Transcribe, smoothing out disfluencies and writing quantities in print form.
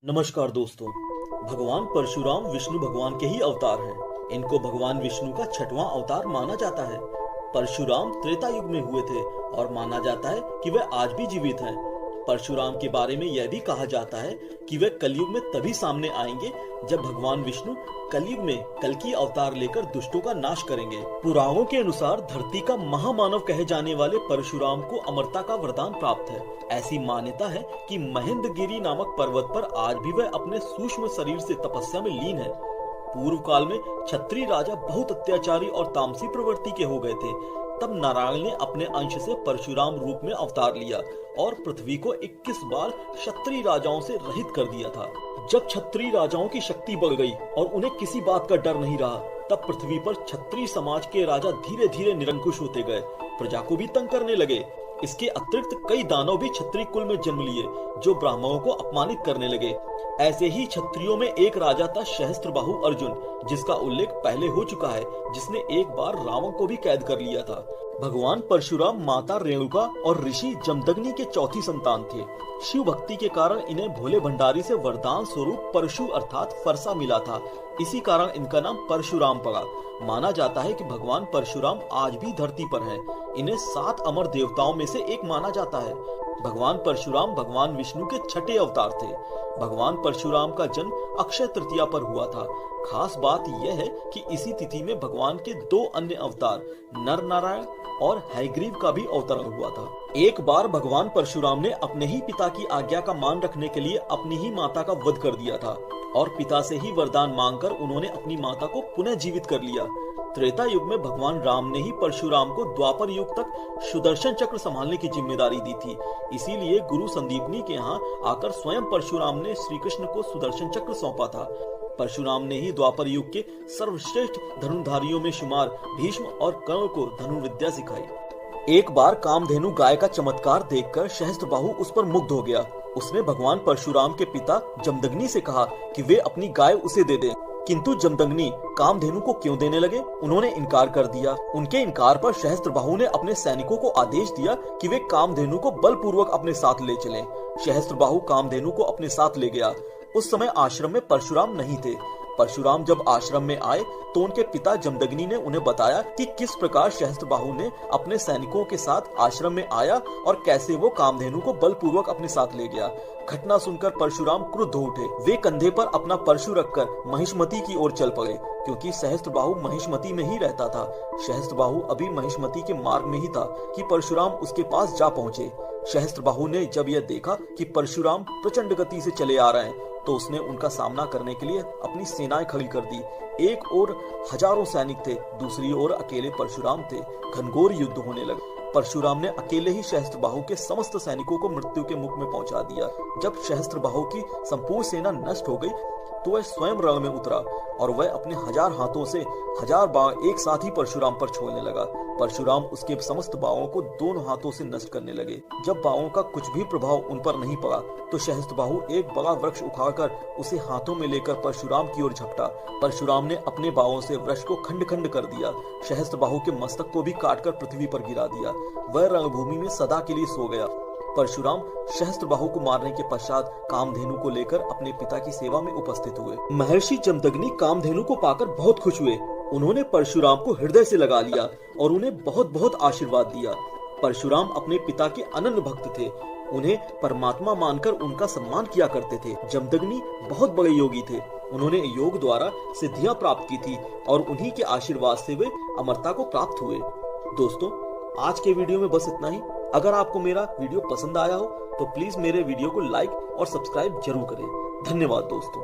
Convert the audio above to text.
नमस्कार दोस्तों। भगवान परशुराम विष्णु भगवान के ही अवतार हैं। इनको भगवान विष्णु का छठवां अवतार माना जाता है। परशुराम त्रेता युग में हुए थे और माना जाता है कि वे आज भी जीवित हैं। परशुराम के बारे में यह भी कहा जाता है कि वे कलयुग में तभी सामने आएंगे जब भगवान विष्णु कलयुग में कल्कि अवतार लेकर दुष्टों का नाश करेंगे। पुराणों के अनुसार धरती का महामानव कहे जाने वाले परशुराम को अमरता का वरदान प्राप्त है। ऐसी मान्यता है कि महेंद्रगिरी नामक पर्वत पर आज भी वह अपने सूक्ष्म शरीर से तपस्या में लीन है। पूर्व काल में क्षत्रिय राजा बहुत अत्याचारी और तामसी प्रवृत्ति के हो गए थे। तब नारायण ने अपने अंश से परशुराम रूप में अवतार लिया और पृथ्वी को 21 बार क्षत्रिय राजाओं से रहित कर दिया था। जब क्षत्रिय राजाओं की शक्ति बढ़ गई और उन्हें किसी बात का डर नहीं रहा, तब पृथ्वी पर क्षत्रिय समाज के राजा धीरे धीरे निरंकुश होते गए, प्रजा को भी तंग करने लगे। इसके अतिरिक्त कई दानव भी क्षत्रिय कुल में जन्म लिए जो ब्राह्मणों को अपमानित करने लगे। ऐसे ही क्षत्रियों में एक राजा था सहस्त्रबाहु अर्जुन, जिसका उल्लेख पहले हो चुका है, जिसने एक बार रावण को भी कैद कर लिया था। भगवान परशुराम माता रेणुका और ऋषि जमदग्नि के चौथी संतान थे। शिव भक्ति के कारण इन्हें भोले भंडारी से वरदान स्वरूप परशु अर्थात फरसा मिला था। इसी कारण इनका नाम परशुराम पड़ा। माना जाता है कि भगवान परशुराम आज भी धरती पर हैं। इन्हें 7 अमर देवताओं में से एक माना जाता है। भगवान परशुराम भगवान विष्णु के छठे अवतार थे। भगवान परशुराम का जन्म अक्षय तृतीया पर हुआ था। खास बात यह है कि इसी तिथि में भगवान के 2 अन्य अवतार नर नारायण और हयग्रीव का भी अवतरण हुआ था। एक बार भगवान परशुराम ने अपने ही पिता की आज्ञा का मान रखने के लिए अपनी ही माता का वध कर दिया था और पिता से ही वरदान मांगकर उन्होंने अपनी माता को पुनः जीवित कर लिया। त्रेता युग में भगवान राम ने ही परशुराम को द्वापर युग तक सुदर्शन चक्र संभालने की जिम्मेदारी दी थी। इसीलिए गुरु संदीपनी के यहाँ आकर स्वयं परशुराम ने श्री कृष्ण को सुदर्शन चक्र सौंपा था। परशुराम ने ही द्वापर युग के सर्वश्रेष्ठ धनुर्धारियों में शुमार भीष्म और कर्ण को धनुर्विद्या सिखाई। एक बार कामधेनु गाय का चमत्कार देखकर सहस्त्रबाहु उस पर मुग्ध हो गया। उसने भगवान परशुराम के पिता जमदग्नि से कहा कि वे अपनी गाय उसे दे दें। किंतु जमदग्नि कामधेनु को क्यों देने लगे? उन्होंने इनकार कर दिया। उनके इनकार पर सहस्त्रबाहु ने अपने सैनिकों को आदेश दिया कि वे कामधेनु को बलपूर्वक अपने साथ ले चलें। सहस्त्रबाहु कामधेनु को अपने साथ ले गया। उस समय आश्रम में परशुराम नहीं थे। परशुराम जब आश्रम में आए तो उनके पिता जमदग्नि ने उन्हें बताया कि किस प्रकार सहस्त्रबाहु ने अपने सैनिकों के साथ आश्रम में आया और कैसे वो कामधेनु को बलपूर्वक अपने साथ ले गया। घटना सुनकर परशुराम क्रुद्ध हो उठे। वे कंधे पर अपना परशु रखकर महिष्मति की ओर चल पड़े, क्योंकि सहस्त्रबाहु महिष्मति में ही रहता था। सहस्त्रबाहु अभी महिष्मति के मार्ग में ही था कि परशुराम उसके पास जा पहुंचे। सहस्त्रबाहु ने जब यह देखा कि परशुराम प्रचंड गति से चले आ रहे हैं, तो उसने उनका सामना करने के लिए अपनी सेनाएं खड़ी कर दी। एक ओर हजारों सैनिक थे, दूसरी ओर अकेले परशुराम थे। घनघोर युद्ध होने लगा। परशुराम ने अकेले ही सहस्त्रबाहु के समस्त सैनिकों को मृत्यु के मुख में पहुंचा दिया। जब सहस्त्रबाहु की संपूर्ण सेना नष्ट हो गई तो वह स्वयं रण में उतरा और वह अपने 1000 हाथों से 1000 बाण एक साथ ही परशुराम पर छोड़ने लगा। परशुराम उसके समस्त बाणों को दोनों हाथों से नष्ट करने लगे। जब बाणों का कुछ भी प्रभाव उन पर नहीं पड़ा तो सहस्त्रबाहु एक बड़ा वृक्ष उखाड़कर उसे हाथों में लेकर परशुराम की ओर झपटा। परशुराम ने अपने बाणों से वृक्ष को खंड खंड कर दिया। सहस्त्रबाहु के मस्तक को भी काटकर पृथ्वी पर गिरा दिया। वह रणभूमि में सदा के लिए सो गया। परशुराम सहस्त्रबाहु को मारने के पश्चात कामधेनु को लेकर अपने पिता की सेवा में उपस्थित हुए। महर्षि जमदग्नि कामधेनु को पाकर बहुत खुश हुए। उन्होंने परशुराम को हृदय से लगा लिया और उन्हें बहुत बहुत आशीर्वाद दिया। परशुराम अपने पिता के अनन्य भक्त थे। उन्हें परमात्मा मानकर उनका सम्मान किया करते थे। जमदग्नि बहुत बड़े योगी थे। उन्होंने योग द्वारा सिद्धियां प्राप्त की थी और उन्हीं के आशीर्वाद से वे अमरता को प्राप्त हुए। दोस्तों, आज के वीडियो में बस इतना ही। अगर आपको मेरा वीडियो पसंद आया हो तो प्लीज मेरे वीडियो को लाइक और सब्सक्राइब जरूर करें। धन्यवाद दोस्तों।